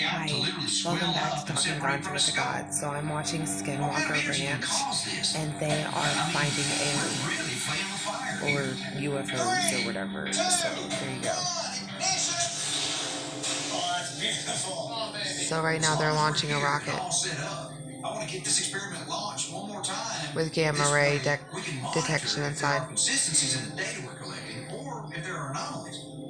Hi, welcome back to Talking Ganja with the Gods. So I'm watching Skinwalker Ranch, and they are finding aliens, or UFOs, or whatever. So there you go. So right now they're launching a rocket with gamma ray detection inside.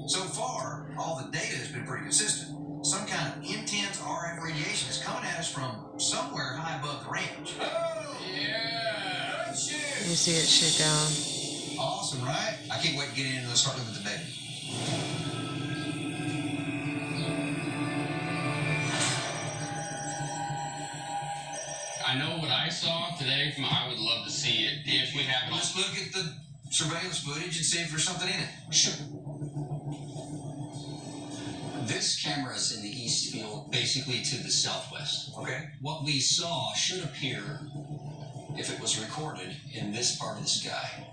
So far, all the data has been pretty consistent. Some kind of intense RF radiation is coming at us from somewhere high above the range. Oh, yeah. Good shit. You see it shoot down. Awesome, right? I can't wait to get in and start looking at the data. I know what I saw today. I would love to see it if we have it. Let's look at the surveillance footage and see if there's something in it. Sure. This camera is in the east field, basically to the southwest. Okay. What we saw should appear, if it was recorded, in this part of the sky.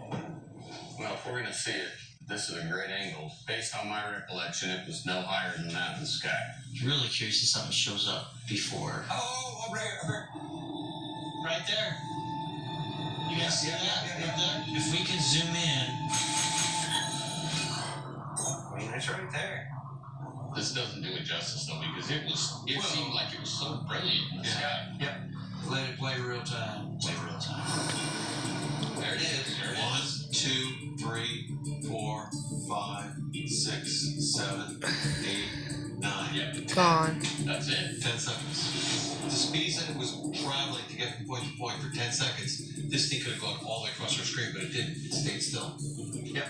Well, if we're going to see it, this is a great angle. Based on my recollection, it was no higher than that in the sky. Really curious if something shows up before. Oh, over here. Right there. You guys see that? Right there? If we can zoom in. I mean, it's right there. This doesn't do it justice, though, because it seemed like it was so brilliant in the sky. Yep. Let it play real time. Play real time. There it is. 1, 2, 3, 4, 5, 6, 7, 8, 9. Yep. Gone. That's it. 10 seconds. The speed that it was traveling to get from point to point for 10 seconds, this thing could have gone all the way across our screen, but it didn't. It stayed still. Yep.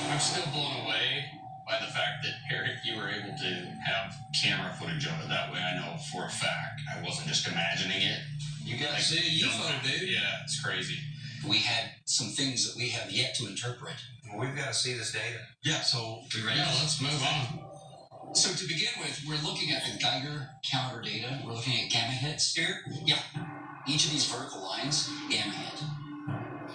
I'm still blown away by the fact that, Eric, you were able to have camera footage of it that way. I know for a fact. I wasn't just imagining it. You got to see a UFO, dude. Yeah, it's crazy. We had some things that we have yet to interpret. Well, we've got to see this data. Yeah, so We ready? Yeah, let's move on. So to begin with, we're looking at the Geiger counter data. We're looking at gamma hits here. Yeah. Each of these vertical lines, gamma hit.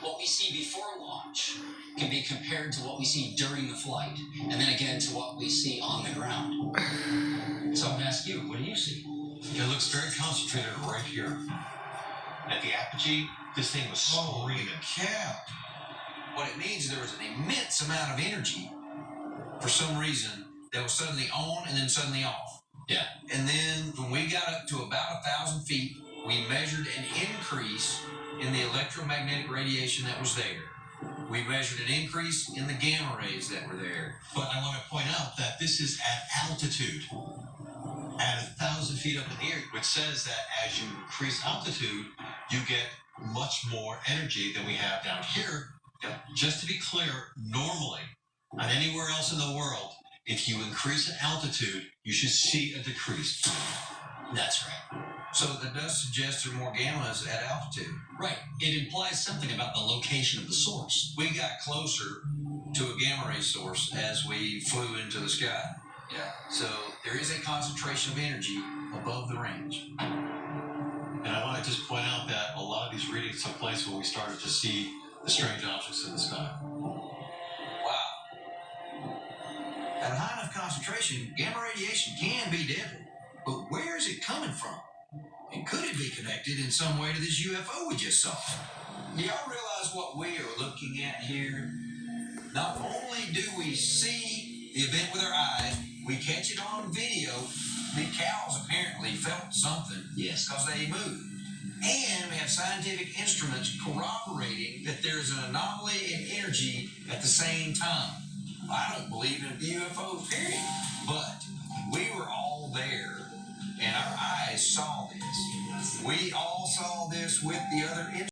What we see before launch can be compared to what we see during the flight, and then again to what we see on the ground. So I'm going to ask you, what do you see? it looks very concentrated right here. At the apogee, this thing was screaming. Cow. What it means is there was an immense amount of energy for some reason that was suddenly on and then suddenly off. Yeah. And then when we got up to about 1,000 feet, we measured an increase in the electromagnetic radiation that was there. We measured an increase in the gamma rays that were there. But I want to point out that this is at altitude. At 1,000 feet up in the air, which says that as you increase altitude, you get much more energy than we have down here. Just to be clear, normally, and anywhere else in the world, if you increase in altitude, you should see a decrease. That's right. So that does suggest there are more gammas at altitude. Right. It implies something about the location of the source. We got closer to a gamma ray source as we flew into the sky. Yeah. So there is a concentration of energy above the range. And I want to just point out that a lot of these readings took place when we started to see the strange objects in the sky. Wow. At a high enough concentration, gamma radiation can be deadly. But where is it coming from? And could it be connected in some way to this UFO we just saw? Do y'all realize what we are looking at here? Not only do we see the event with our eyes, we catch it on video. The cows apparently felt something. Yes. Because they moved. And we have scientific instruments corroborating that there's an anomaly in energy at the same time. I don't believe in UFOs, period. But we were all there, and our eyes saw this. We all saw this with the other instruments.